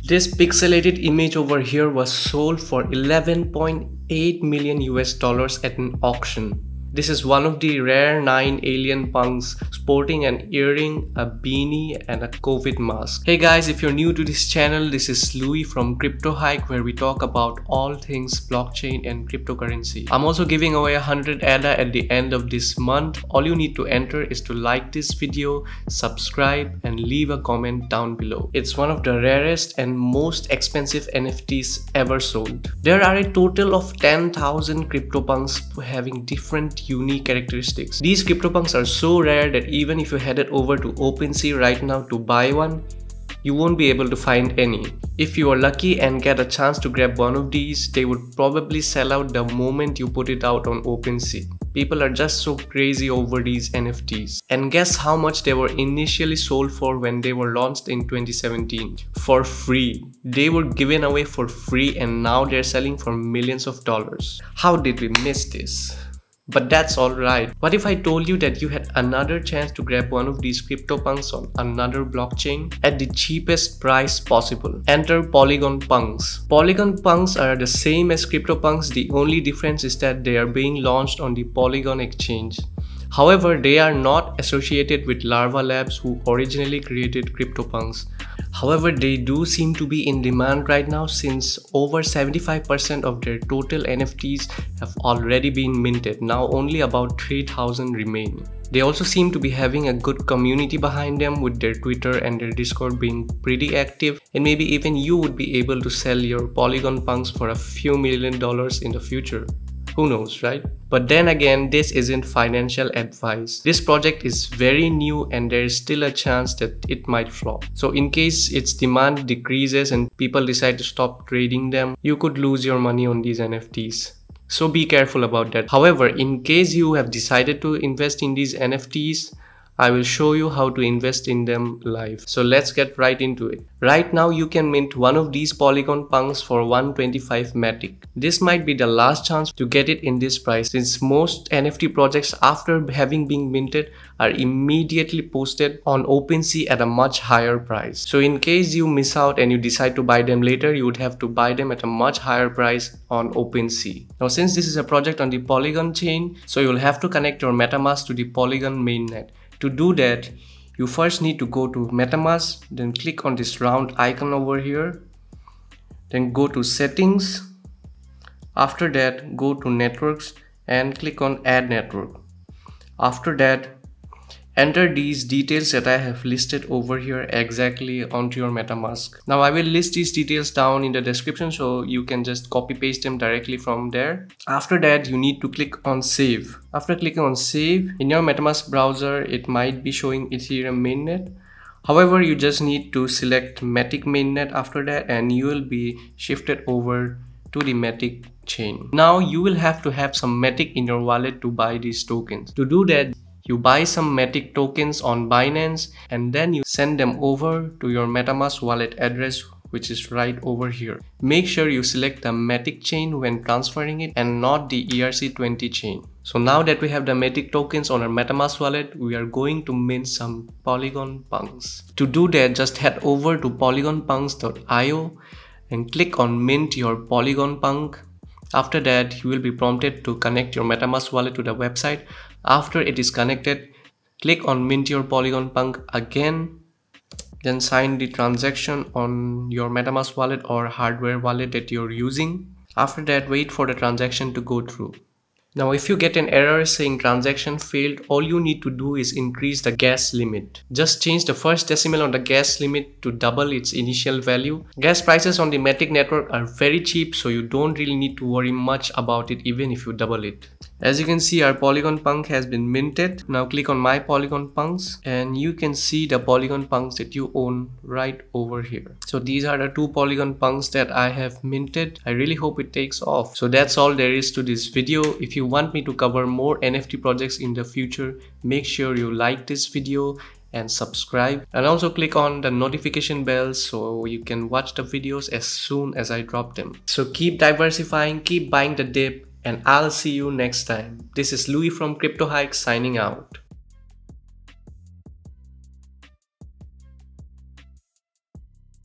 This pixelated image over here was sold for 11.8 million US dollars at an auction. This is one of the rare 9 alien punks sporting an earring, a beanie and a COVID mask. Hey guys, if you're new to this channel, this is Louis from Crypto Hike, where we talk about all things blockchain and cryptocurrency. I'm also giving away 100 ADA at the end of this month. All you need to enter is to like this video, subscribe and leave a comment down below. It's one of the rarest and most expensive NFTs ever sold. There are a total of 10,000 Cryptopunks having different unique characteristics. These Cryptopunks are so rare that even if you headed over to OpenSea right now to buy one, you won't be able to find any. If you are lucky and get a chance to grab one of these, they would probably sell out the moment you put it out on OpenSea. People are just so crazy over these NFTs. And guess how much they were initially sold for when they were launched in 2017? For free. They were given away for free and now they're selling for millions of dollars. How did we miss this? But that's alright. What if I told you that you had another chance to grab one of these Cryptopunks on another blockchain at the cheapest price possible? Enter Polygonpunks. Polygonpunks are the same as Cryptopunks. The only difference is that they are being launched on the Polygon exchange. However, they are not associated with Larva Labs, who originally created Cryptopunks. However, they do seem to be in demand right now, since over 75% of their total NFTs have already been minted. Now only about 3,000 remain. They also seem to be having a good community behind them, with their Twitter and their Discord being pretty active, and maybe even you would be able to sell your Polygonpunks for a few $1 million in the future. Who knows, right? But then again, this isn't financial advice. This project is very new and there is still a chance that it might flop. So in case its demand decreases and people decide to stop trading them, you could lose your money on these NFTs. So be careful about that. However, in case you have decided to invest in these NFTs, I will show you how to invest in them live. So let's get right into it. Right now you can mint one of these Polygonpunks for 125 Matic. This might be the last chance to get it in this price, since most NFT projects after having been minted are immediately posted on OpenSea at a much higher price. So in case you miss out and you decide to buy them later, you would have to buy them at a much higher price on OpenSea. Now since this is a project on the Polygon chain, so you'll have to connect your MetaMask to the Polygon mainnet. To do that, you first need to go to MetaMask, then click on this round icon over here, then go to settings. After that, go to networks and click on add network. After that, enter these details that I have listed over here exactly onto your MetaMask. Now I will list these details down in the description, so you can just copy paste them directly from there. After that, you need to click on save. After clicking on save, in your MetaMask browser, it might be showing Ethereum mainnet. However, you just need to select Matic mainnet after that and you will be shifted over to the Matic chain. Now you will have to have some Matic in your wallet to buy these tokens. To do that, you buy some Matic tokens on Binance and then you send them over to your MetaMask wallet address, which is right over here. Make sure you select the Matic chain when transferring it and not the ERC20 chain. So now that we have the Matic tokens on our MetaMask wallet, we are going to mint some Polygonpunks. To do that, just head over to polygonpunks.io and click on mint your Polygonpunk. After that, you will be prompted to connect your MetaMask wallet to the website. After it is connected, click on mint your Polygonpunk again, then sign the transaction on your MetaMask wallet or hardware wallet that you're using. After that, wait for the transaction to go through. Now if you get an error saying transaction failed, all you need to do is increase the gas limit. Just change the first decimal on the gas limit to double its initial value. Gas prices on the Matic network are very cheap, so you don't really need to worry much about it even if you double it. As you can see, our Polygonpunk has been minted. Now click on my Polygonpunks and you can see the Polygonpunks that you own right over here. So these are the two Polygonpunks that I have minted. I really hope it takes off. So that's all there is to this video. If you want me to cover more NFT projects in the future, make sure you like this video and subscribe, and also click on the notification bell so you can watch the videos as soon as I drop them. So keep diversifying, keep buying the dip, and I'll see you next time. This is Louis from Crypto Hike signing out.